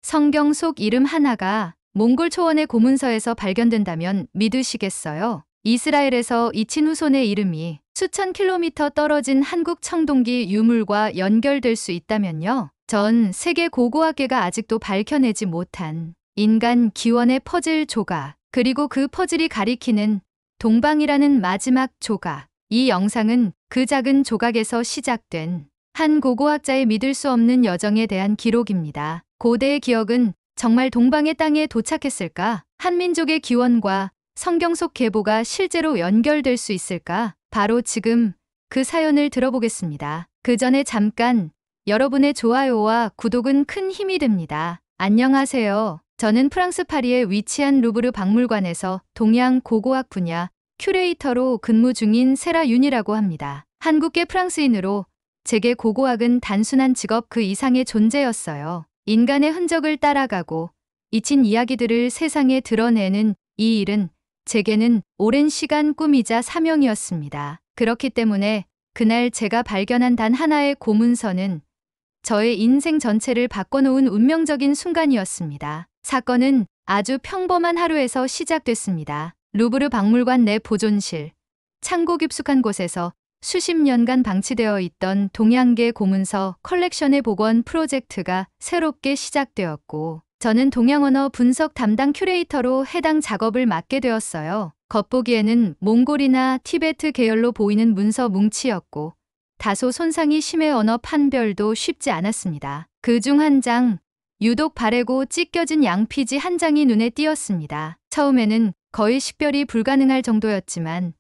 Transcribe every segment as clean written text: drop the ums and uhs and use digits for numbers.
성경 속 이름 하나가 몽골 초원의 고문서에서 발견된다면 믿으시겠어요? 이스라엘에서 잊힌 후손의 이름이 수천 킬로미터 떨어진 한국 청동기 유물과 연결될 수 있다면요. 전 세계 고고학계가 아직도 밝혀내지 못한 인간 기원의 퍼즐 조각, 그리고 그 퍼즐이 가리키는 동방이라는 마지막 조각. 이 영상은 그 작은 조각에서 시작된 한 고고학자의 믿을 수 없는 여정에 대한 기록입니다. 고대의 기억은 정말 동방의 땅에 도착했을까? 한민족의 기원과 성경 속 계보가 실제로 연결될 수 있을까? 바로 지금 그 사연을 들어보겠습니다. 그 전에 잠깐 여러분의 좋아요와 구독은 큰 힘이 됩니다. 안녕하세요. 저는 프랑스 파리에 위치한 루브르 박물관에서 동양 고고학 분야 큐레이터로 근무 중인 세라 윤이라고 합니다. 한국계 프랑스인으로 제게 고고학은 단순한 직업 그 이상의 존재였어요. 인간의 흔적을 따라가고 잊힌 이야기들을 세상에 드러내는 이 일은 제게는 오랜 시간 꿈이자 사명이었습니다. 그렇기 때문에 그날 제가 발견한 단 하나의 고문서는 저의 인생 전체를 바꿔놓은 운명적인 순간이었습니다. 사건은 아주 평범한 하루에서 시작됐습니다. 루브르 박물관 내 보존실, 창고 깊숙한 곳에서 수십 년간 방치되어 있던 동양계 고문서 컬렉션의 복원 프로젝트가 새롭게 시작되었고, 저는 동양 언어 분석 담당 큐레이터로 해당 작업을 맡게 되었어요. 겉보기에는 몽골이나 티베트 계열로 보이는 문서 뭉치였고, 다소 손상이 심해 언어 판별도 쉽지 않았습니다. 그중 한 장, 유독 바래고 찢겨진 양피지 한 장이 눈에 띄었습니다. 처음에는 거의 식별이 불가능할 정도였지만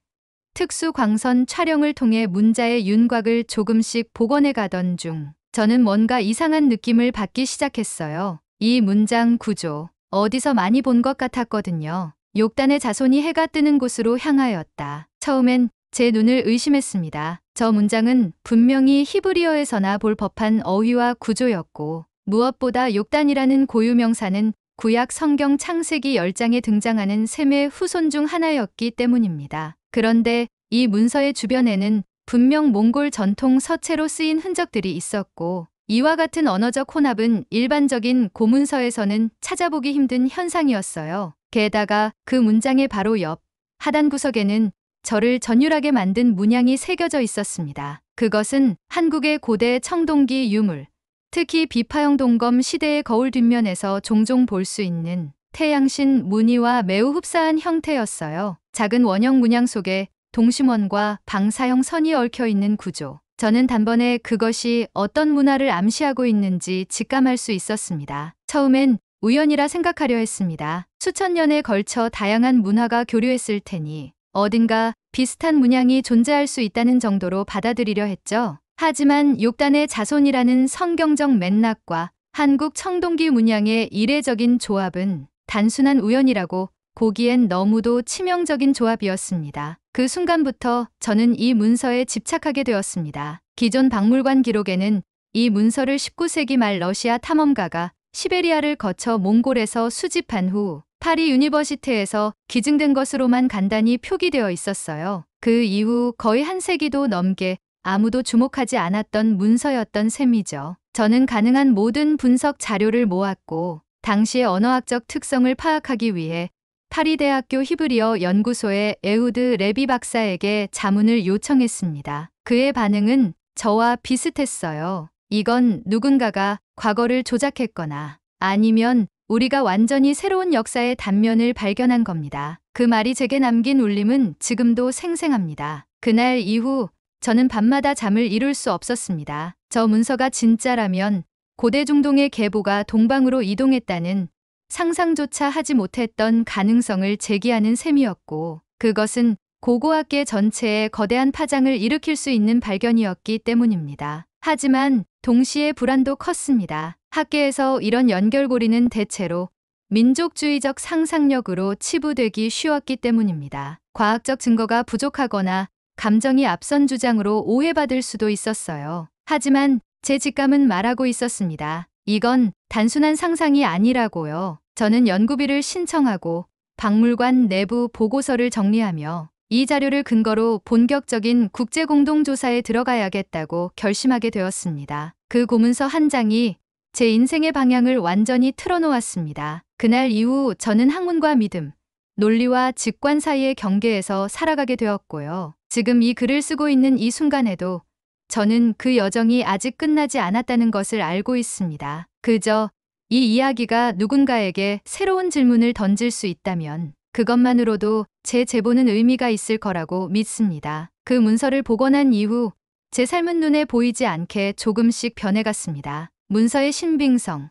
특수 광선 촬영을 통해 문자의 윤곽을 조금씩 복원해 가던 중 저는 뭔가 이상한 느낌을 받기 시작했어요. 이 문장 구조, 어디서 많이 본 것 같았거든요. 욕단의 자손이 해가 뜨는 곳으로 향하였다. 처음엔 제 눈을 의심했습니다. 저 문장은 분명히 히브리어에서나 볼 법한 어휘와 구조였고, 무엇보다 욕단이라는 고유명사는 구약 성경 창세기 10장에 등장하는 셈의 후손 중 하나였기 때문입니다. 그런데 이 문서의 주변에는 분명 몽골 전통 서체로 쓰인 흔적들이 있었고, 이와 같은 언어적 혼합은 일반적인 고문서에서는 찾아보기 힘든 현상이었어요. 게다가 그 문장의 바로 옆 하단 구석에는 저를 전율하게 만든 문양이 새겨져 있었습니다. 그것은 한국의 고대 청동기 유물, 특히 비파형 동검 시대의 거울 뒷면에서 종종 볼 수 있는 태양신 무늬와 매우 흡사한 형태였어요. 작은 원형 문양 속에 동심원과 방사형 선이 얽혀 있는 구조. 저는 단번에 그것이 어떤 문화를 암시하고 있는지 직감할 수 있었습니다. 처음엔 우연이라 생각하려 했습니다. 수천 년에 걸쳐 다양한 문화가 교류했을 테니 어딘가 비슷한 문양이 존재할 수 있다는 정도로 받아들이려 했죠. 하지만 욕단의 자손이라는 성경적 맥락과 한국 청동기 문양의 이례적인 조합은 단순한 우연이라고 보기엔 너무도 치명적인 조합이었습니다. 그 순간부터 저는 이 문서에 집착하게 되었습니다. 기존 박물관 기록에는 이 문서를 19세기 말 러시아 탐험가가 시베리아를 거쳐 몽골에서 수집한 후 파리 유니버시티에서 기증된 것으로만 간단히 표기되어 있었어요. 그 이후 거의 한 세기도 넘게 아무도 주목하지 않았던 문서였던 셈이죠. 저는 가능한 모든 분석 자료를 모았고 당시의 언어학적 특성을 파악하기 위해 파리대학교 히브리어 연구소의 에우드 레비 박사에게 자문을 요청했습니다. 그의 반응은 저와 비슷했어요. 이건 누군가가 과거를 조작했거나 아니면 우리가 완전히 새로운 역사의 단면을 발견한 겁니다. 그 말이 제게 남긴 울림은 지금도 생생합니다. 그날 이후 저는 밤마다 잠을 이룰 수 없었습니다. 저 문서가 진짜라면 고대 중동의 계보가 동방으로 이동했다는 상상조차 하지 못했던 가능성을 제기하는 셈이었고, 그것은 고고학계 전체에 거대한 파장을 일으킬 수 있는 발견이었기 때문입니다. 하지만 동시에 불안도 컸습니다. 학계에서 이런 연결고리는 대체로 민족주의적 상상력으로 치부되기 쉬웠기 때문입니다. 과학적 증거가 부족하거나 감정이 앞선 주장으로 오해받을 수도 있었어요. 하지만 제 직감은 말하고 있었습니다. 이건 단순한 상상이 아니라고요. 저는 연구비를 신청하고 박물관 내부 보고서를 정리하며 이 자료를 근거로 본격적인 국제공동조사에 들어가야겠다고 결심하게 되었습니다. 그 고문서 한 장이 제 인생의 방향을 완전히 틀어놓았습니다. 그날 이후 저는 학문과 믿음, 논리와 직관 사이의 경계에서 살아가게 되었고요. 지금 이 글을 쓰고 있는 이 순간에도 저는 그 여정이 아직 끝나지 않았다는 것을 알고 있습니다. 그저 이 이야기가 누군가에게 새로운 질문을 던질 수 있다면 그것만으로도 제 제보는 의미가 있을 거라고 믿습니다. 그 문서를 보고 난 이후 제 삶은 눈에 보이지 않게 조금씩 변해갔습니다. 문서의 신빙성,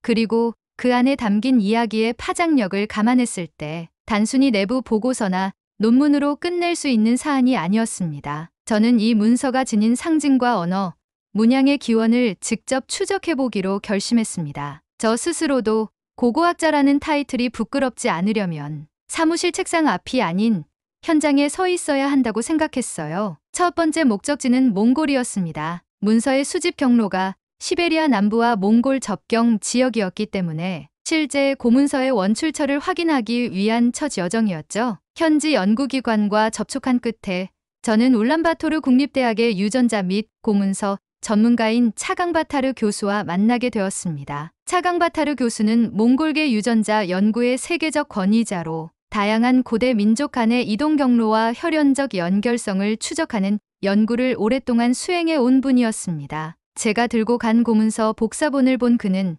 그리고 그 안에 담긴 이야기의 파장력을 감안했을 때 단순히 내부 보고서나 논문으로 끝낼 수 있는 사안이 아니었습니다. 저는 이 문서가 지닌 상징과 언어, 문양의 기원을 직접 추적해보기로 결심했습니다. 저 스스로도 고고학자라는 타이틀이 부끄럽지 않으려면 사무실 책상 앞이 아닌 현장에 서 있어야 한다고 생각했어요. 첫 번째 목적지는 몽골이었습니다. 문서의 수집 경로가 시베리아 남부와 몽골 접경 지역이었기 때문에 실제 고문서의 원출처를 확인하기 위한 첫 여정이었죠. 현지 연구기관과 접촉한 끝에 저는 울란바토르 국립대학의 유전자 및 고문서 전문가인 차강바타르 교수와 만나게 되었습니다. 차강바타르 교수는 몽골계 유전자 연구의 세계적 권위자로 다양한 고대 민족 간의 이동 경로와 혈연적 연결성을 추적하는 연구를 오랫동안 수행해 온 분이었습니다. 제가 들고 간 고문서 복사본을 본 그는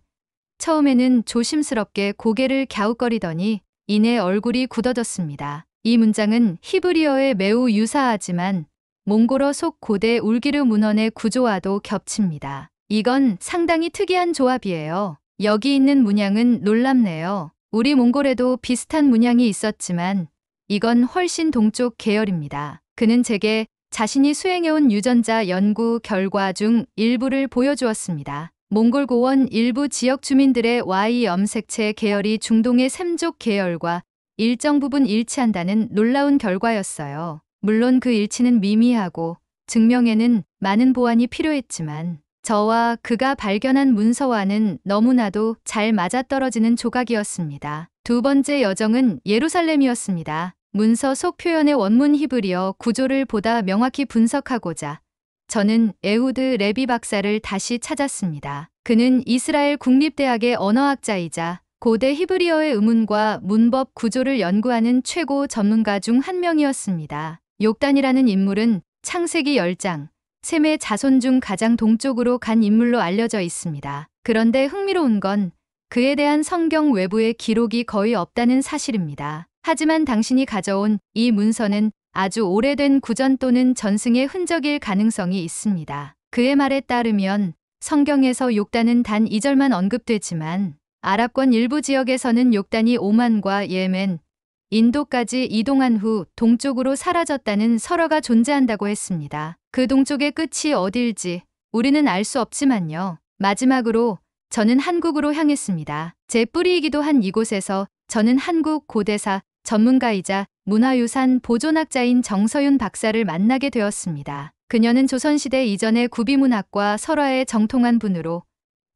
처음에는 조심스럽게 고개를 갸웃거리더니 이내 얼굴이 굳어졌습니다. 이 문장은 히브리어에 매우 유사하지만 몽골어 속 고대 울기르 문헌의 구조와도 겹칩니다. 이건 상당히 특이한 조합이에요. 여기 있는 문양은 놀랍네요. 우리 몽골에도 비슷한 문양이 있었지만 이건 훨씬 동쪽 계열입니다. 그는 제게 자신이 수행해온 유전자 연구 결과 중 일부를 보여주었습니다. 몽골 고원 일부 지역 주민들의 Y 염색체 계열이 중동의 샘족 계열과 일정 부분 일치한다는 놀라운 결과였어요. 물론 그 일치는 미미하고 증명에는 많은 보완이 필요했지만 저와 그가 발견한 문서와는 너무나도 잘 맞아떨어지는 조각이었습니다. 두 번째 여정은 예루살렘이었습니다. 문서 속 표현의 원문 히브리어 구조를 보다 명확히 분석하고자 저는 에후드 레비 박사를 다시 찾았습니다. 그는 이스라엘 국립대학의 언어학자이자 고대 히브리어의 의문과 문법 구조를 연구하는 최고 전문가 중 한 명이었습니다. 욕단이라는 인물은 창세기 10장, 셈의 자손 중 가장 동쪽으로 간 인물로 알려져 있습니다. 그런데 흥미로운 건 그에 대한 성경 외부의 기록이 거의 없다는 사실입니다. 하지만 당신이 가져온 이 문서는 아주 오래된 구전 또는 전승의 흔적일 가능성이 있습니다. 그의 말에 따르면 성경에서 욕단은 단 2절만 언급되지만 아랍권 일부 지역에서는 욕단이 오만과 예멘, 인도까지 이동한 후 동쪽으로 사라졌다는 설화가 존재한다고 했습니다. 그 동쪽의 끝이 어딜지 우리는 알 수 없지만요. 마지막으로 저는 한국으로 향했습니다. 제 뿌리이기도 한 이곳에서 저는 한국 고대사 전문가이자 문화유산 보존학자인 정서윤 박사를 만나게 되었습니다. 그녀는 조선시대 이전의 구비문학과 설화에 정통한 분으로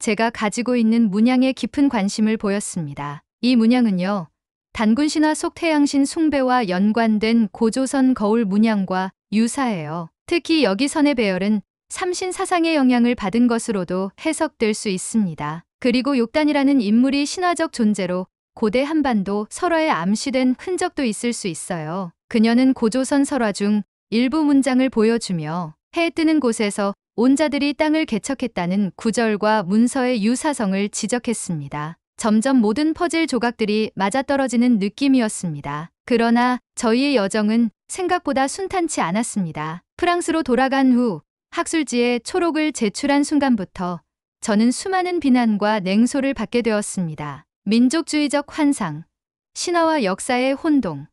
제가 가지고 있는 문양에 깊은 관심을 보였습니다. 이 문양은요, 단군신화 속 태양신 숭배와 연관된 고조선 거울 문양과 유사해요. 특히 여기 선의 배열은 삼신 사상의 영향을 받은 것으로도 해석될 수 있습니다. 그리고 욕단이라는 인물이 신화적 존재로 고대 한반도 설화에 암시된 흔적도 있을 수 있어요. 그녀는 고조선 설화 중 일부 문장을 보여주며 해 뜨는 곳에서 온 자들이 땅을 개척했다는 구절과 문서의 유사성을 지적했습니다. 점점 모든 퍼즐 조각들이 맞아떨어지는 느낌이었습니다. 그러나 저희의 여정은 생각보다 순탄치 않았습니다. 프랑스로 돌아간 후 학술지에 초록을 제출한 순간부터 저는 수많은 비난과 냉소를 받게 되었습니다. 민족주의적 환상, 신화와 역사의 혼동,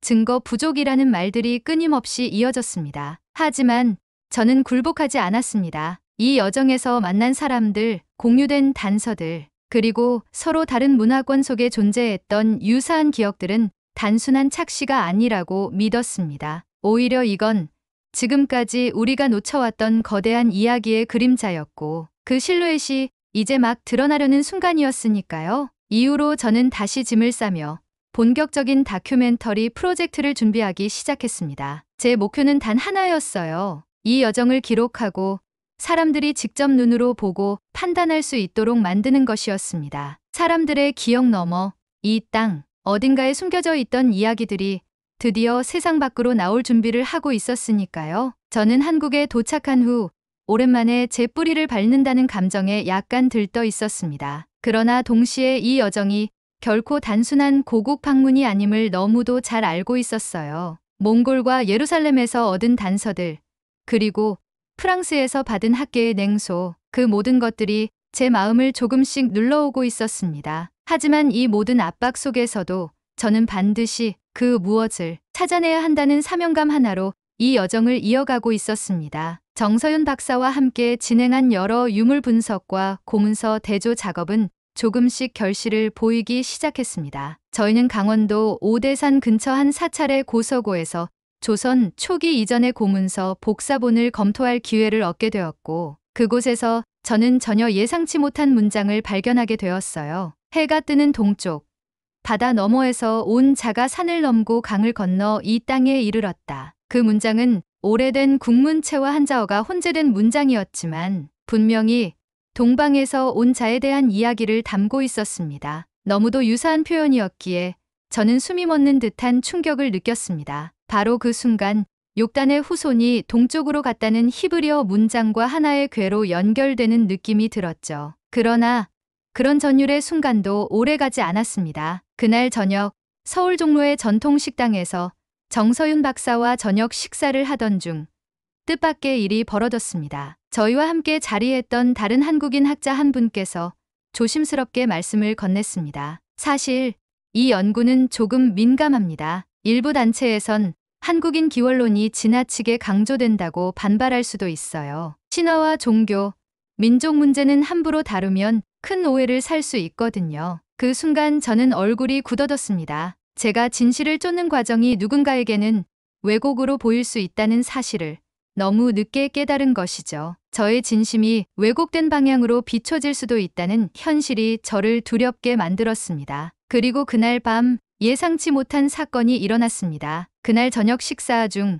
증거 부족이라는 말들이 끊임없이 이어졌습니다. 하지만 저는 굴복하지 않았습니다. 이 여정에서 만난 사람들, 공유된 단서들, 그리고 서로 다른 문화권 속에 존재했던 유사한 기억들은 단순한 착시가 아니라고 믿었습니다. 오히려 이건 지금까지 우리가 놓쳐왔던 거대한 이야기의 그림자였고 그 실루엣이 이제 막 드러나려는 순간이었으니까요. 이후로 저는 다시 짐을 싸며 본격적인 다큐멘터리 프로젝트를 준비하기 시작했습니다. 제 목표는 단 하나였어요. 이 여정을 기록하고 사람들이 직접 눈으로 보고 판단할 수 있도록 만드는 것이었습니다. 사람들의 기억 너머 이 땅 어딘가에 숨겨져 있던 이야기들이 드디어 세상 밖으로 나올 준비를 하고 있었으니까요. 저는 한국에 도착한 후 오랜만에 제 뿌리를 밟는다는 감정에 약간 들떠 있었습니다. 그러나 동시에 이 여정이 결코 단순한 고국 방문이 아님을 너무도 잘 알고 있었어요. 몽골과 예루살렘에서 얻은 단서들, 그리고 프랑스에서 받은 학계의 냉소, 그 모든 것들이 제 마음을 조금씩 눌러오고 있었습니다. 하지만 이 모든 압박 속에서도 저는 반드시 그 무엇을 찾아내야 한다는 사명감 하나로 이 여정을 이어가고 있었습니다. 정서윤 박사와 함께 진행한 여러 유물 분석과 고문서 대조 작업은 조금씩 결실을 보이기 시작했습니다. 저희는 강원도 오대산 근처 한 사찰의 고서고에서 조선 초기 이전의 고문서 복사본을 검토할 기회를 얻게 되었고, 그곳에서 저는 전혀 예상치 못한 문장을 발견하게 되었어요. 해가 뜨는 동쪽, 바다 너머에서 온 자가 산을 넘고 강을 건너 이 땅에 이르렀다. 그 문장은 오래된 국문체와 한자어가 혼재된 문장이었지만 분명히 동방에서 온 자에 대한 이야기를 담고 있었습니다. 너무도 유사한 표현이었기에 저는 숨이 멎는 듯한 충격을 느꼈습니다. 바로 그 순간 욕단의 후손이 동쪽으로 갔다는 히브리어 문장과 하나의 궤로 연결되는 느낌이 들었죠. 그러나 그런 전율의 순간도 오래가지 않았습니다. 그날 저녁 서울 종로의 전통 식당에서 정서윤 박사와 저녁 식사를 하던 중 뜻밖의 일이 벌어졌습니다. 저희와 함께 자리했던 다른 한국인 학자 한 분께서 조심스럽게 말씀을 건넸습니다. 사실 이 연구는 조금 민감합니다. 일부 단체에선 한국인 기원론이 지나치게 강조된다고 반발할 수도 있어요. 신화와 종교, 민족 문제는 함부로 다루면 큰 오해를 살 수 있거든요. 그 순간 저는 얼굴이 굳어졌습니다. 제가 진실을 쫓는 과정이 누군가에게는 왜곡으로 보일 수 있다는 사실을 너무 늦게 깨달은 것이죠. 저의 진심이 왜곡된 방향으로 비춰질 수도 있다는 현실이 저를 두렵게 만들었습니다. 그리고 그날 밤 예상치 못한 사건이 일어났습니다. 그날 저녁 식사 중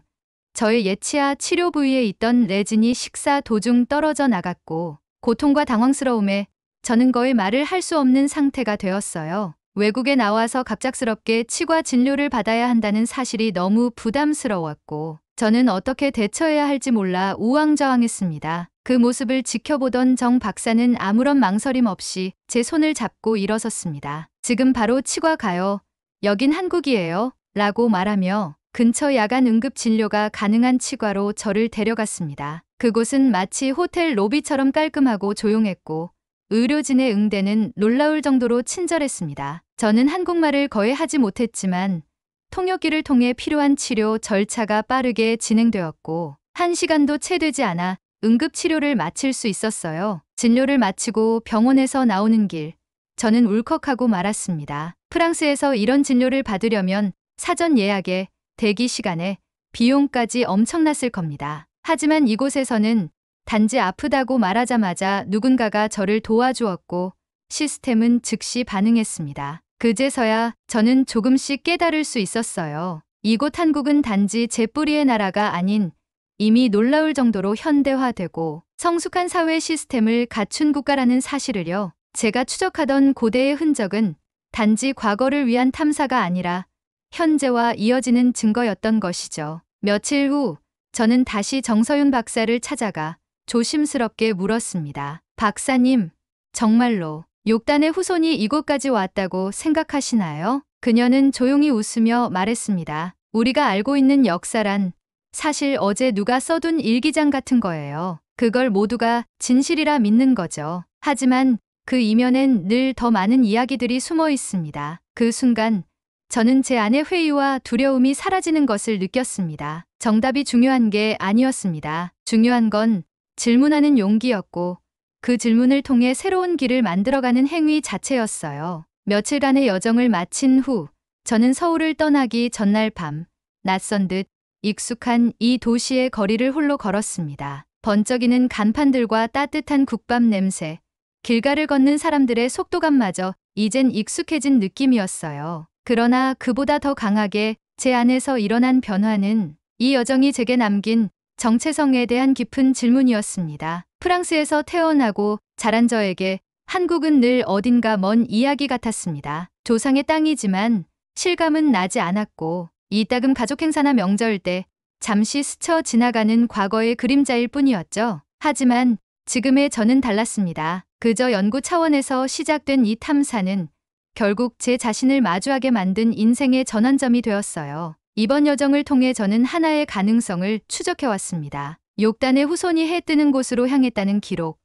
저의 예치아 치료 부위에 있던 레진이 식사 도중 떨어져 나갔고, 고통과 당황스러움에 저는 거의 말을 할 수 없는 상태가 되었어요. 외국에 나와서 갑작스럽게 치과 진료를 받아야 한다는 사실이 너무 부담스러웠고, 저는 어떻게 대처해야 할지 몰라 우왕좌왕했습니다. 그 모습을 지켜보던 정 박사는 아무런 망설임 없이 제 손을 잡고 일어섰습니다. 지금 바로 치과 가요. 여긴 한국이에요. 라고 말하며 근처 야간 응급 진료가 가능한 치과로 저를 데려갔습니다. 그곳은 마치 호텔 로비처럼 깔끔하고 조용했고, 의료진의 응대는 놀라울 정도로 친절했습니다. 저는 한국말을 거의 하지 못했지만 통역기를 통해 필요한 치료 절차가 빠르게 진행되었고, 1시간도 채 되지 않아 응급치료를 마칠 수 있었어요. 진료를 마치고 병원에서 나오는 길, 저는 울컥하고 말았습니다. 프랑스에서 이런 진료를 받으려면 사전 예약에, 대기 시간에, 비용까지 엄청났을 겁니다. 하지만 이곳에서는 단지 아프다고 말하자마자 누군가가 저를 도와주었고 시스템은 즉시 반응했습니다. 그제서야 저는 조금씩 깨달을 수 있었어요. 이곳 한국은 단지 제 뿌리의 나라가 아닌 이미 놀라울 정도로 현대화되고 성숙한 사회 시스템을 갖춘 국가라는 사실을요. 제가 추적하던 고대의 흔적은 단지 과거를 위한 탐사가 아니라 현재와 이어지는 증거였던 것이죠. 며칠 후 저는 다시 정서윤 박사를 찾아가 조심스럽게 물었습니다. 박사님, 정말로 욕단의 후손이 이곳까지 왔다고 생각하시나요? 그녀는 조용히 웃으며 말했습니다. 우리가 알고 있는 역사란 사실 어제 누가 써둔 일기장 같은 거예요. 그걸 모두가 진실이라 믿는 거죠. 하지만 그 이면엔 늘 더 많은 이야기들이 숨어 있습니다. 그 순간 저는 제 안의 회의와 두려움이 사라지는 것을 느꼈습니다. 정답이 중요한 게 아니었습니다. 중요한 건 질문하는 용기였고, 그 질문을 통해 새로운 길을 만들어가는 행위 자체였어요. 며칠간의 여정을 마친 후 저는 서울을 떠나기 전날 밤, 낯선 듯 익숙한 이 도시의 거리를 홀로 걸었습니다. 번쩍이는 간판들과 따뜻한 국밥 냄새, 길가를 걷는 사람들의 속도감마저 이젠 익숙해진 느낌이었어요. 그러나 그보다 더 강하게 제 안에서 일어난 변화는 이 여정이 제게 남긴 정체성에 대한 깊은 질문이었습니다. 프랑스에서 태어나고 자란 저에게 한국은 늘 어딘가 먼 이야기 같았습니다. 조상의 땅이지만 실감은 나지 않았고 이따금 가족 행사나 명절 때 잠시 스쳐 지나가는 과거의 그림자일 뿐이었죠. 하지만 지금의 저는 달랐습니다. 그저 연구 차원에서 시작된 이 탐사는 결국 제 자신을 마주하게 만든 인생의 전환점이 되었어요. 이번 여정을 통해 저는 하나의 가능성을 추적해왔습니다. 욕단의 후손이 해 뜨는 곳으로 향했다는 기록,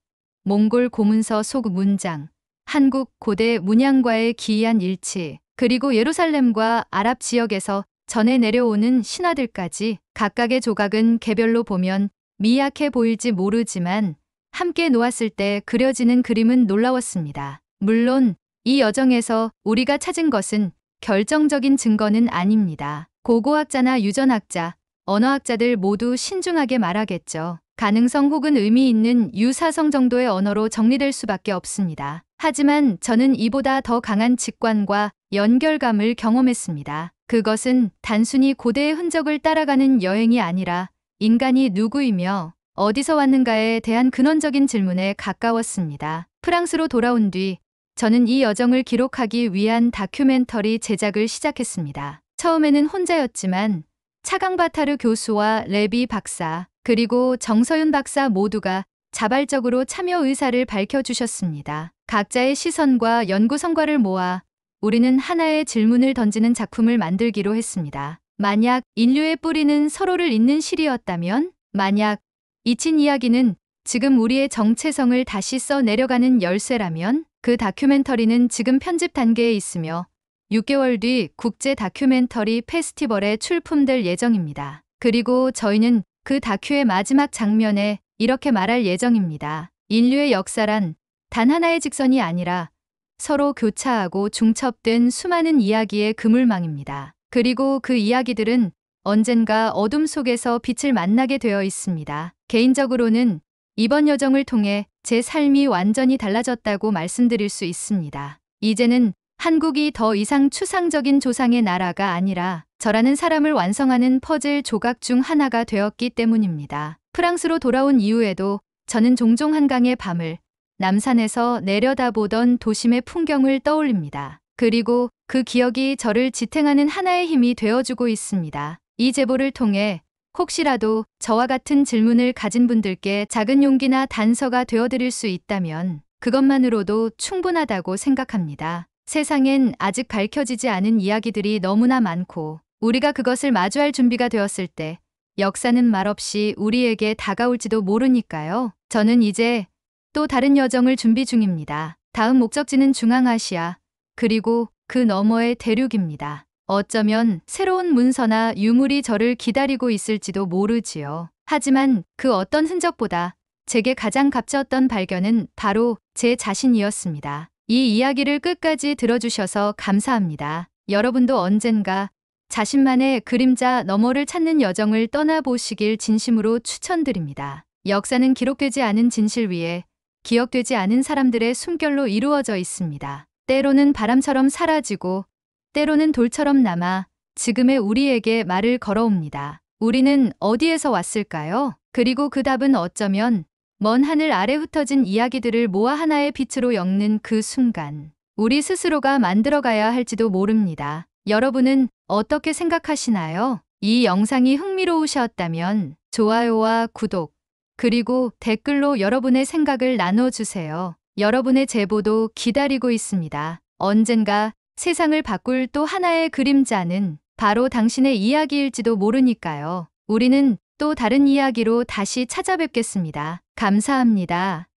몽골 고문서 속 문장, 한국 고대 문양과의 기이한 일치, 그리고 예루살렘과 아랍 지역에서 전해 내려오는 신화들까지 각각의 조각은 개별로 보면 미약해 보일지 모르지만 함께 놓았을 때 그려지는 그림은 놀라웠습니다. 물론 이 여정에서 우리가 찾은 것은 결정적인 증거는 아닙니다. 고고학자나 유전학자, 언어학자들 모두 신중하게 말하겠죠. 가능성 혹은 의미 있는 유사성 정도의 언어로 정리될 수밖에 없습니다. 하지만 저는 이보다 더 강한 직관과 연결감을 경험했습니다. 그것은 단순히 고대의 흔적을 따라가는 여행이 아니라 인간이 누구이며 어디서 왔는가에 대한 근원적인 질문에 가까웠습니다. 프랑스로 돌아온 뒤 저는 이 여정을 기록하기 위한 다큐멘터리 제작을 시작했습니다. 처음에는 혼자였지만 차강바타르 교수와 레비 박사, 그리고 정서윤 박사 모두가 자발적으로 참여 의사를 밝혀주셨습니다. 각자의 시선과 연구 성과를 모아 우리는 하나의 질문을 던지는 작품을 만들기로 했습니다. 만약 인류의 뿌리는 서로를 잇는 실이었다면? 만약 잊힌 이야기는 지금 우리의 정체성을 다시 써내려가는 열쇠라면? 그 다큐멘터리는 지금 편집 단계에 있으며 6개월 뒤 국제 다큐멘터리 페스티벌에 출품될 예정입니다. 그리고 저희는 그 다큐의 마지막 장면에 이렇게 말할 예정입니다. 인류의 역사란 단 하나의 직선이 아니라 서로 교차하고 중첩된 수많은 이야기의 그물망입니다. 그리고 그 이야기들은 언젠가 어둠 속에서 빛을 만나게 되어 있습니다. 개인적으로는 이번 여정을 통해 제 삶이 완전히 달라졌다고 말씀드릴 수 있습니다. 이제는 한국이 더 이상 추상적인 조상의 나라가 아니라 저라는 사람을 완성하는 퍼즐 조각 중 하나가 되었기 때문입니다. 프랑스로 돌아온 이후에도 저는 종종 한강의 밤을, 남산에서 내려다보던 도심의 풍경을 떠올립니다. 그리고 그 기억이 저를 지탱하는 하나의 힘이 되어주고 있습니다. 이 제보를 통해 혹시라도 저와 같은 질문을 가진 분들께 작은 용기나 단서가 되어드릴 수 있다면 그것만으로도 충분하다고 생각합니다. 세상엔 아직 밝혀지지 않은 이야기들이 너무나 많고 우리가 그것을 마주할 준비가 되었을 때 역사는 말없이 우리에게 다가올지도 모르니까요. 저는 이제 또 다른 여정을 준비 중입니다. 다음 목적지는 중앙아시아, 그리고 그 너머의 대륙입니다. 어쩌면 새로운 문서나 유물이 저를 기다리고 있을지도 모르지요. 하지만 그 어떤 흔적보다 제게 가장 값졌던 발견은 바로 제 자신이었습니다. 이 이야기를 끝까지 들어주셔서 감사합니다. 여러분도 언젠가 자신만의 그림자 너머를 찾는 여정을 떠나보시길 진심으로 추천드립니다. 역사는 기록되지 않은 진실 위에 기억되지 않은 사람들의 숨결로 이루어져 있습니다. 때로는 바람처럼 사라지고 때로는 돌처럼 남아 지금의 우리에게 말을 걸어옵니다. 우리는 어디에서 왔을까요? 그리고 그 답은 어쩌면 먼 하늘 아래 흩어진 이야기들을 모아 하나의 빛으로 엮는 그 순간 우리 스스로가 만들어가야 할지도 모릅니다. 여러분은 어떻게 생각하시나요? 이 영상이 흥미로우셨다면 좋아요와 구독, 그리고 댓글로 여러분의 생각을 나눠주세요. 여러분의 제보도 기다리고 있습니다. 언젠가 세상을 바꿀 또 하나의 그림자는 바로 당신의 이야기일지도 모르니까요. 우리는 또 다른 이야기로 다시 찾아뵙겠습니다. 감사합니다.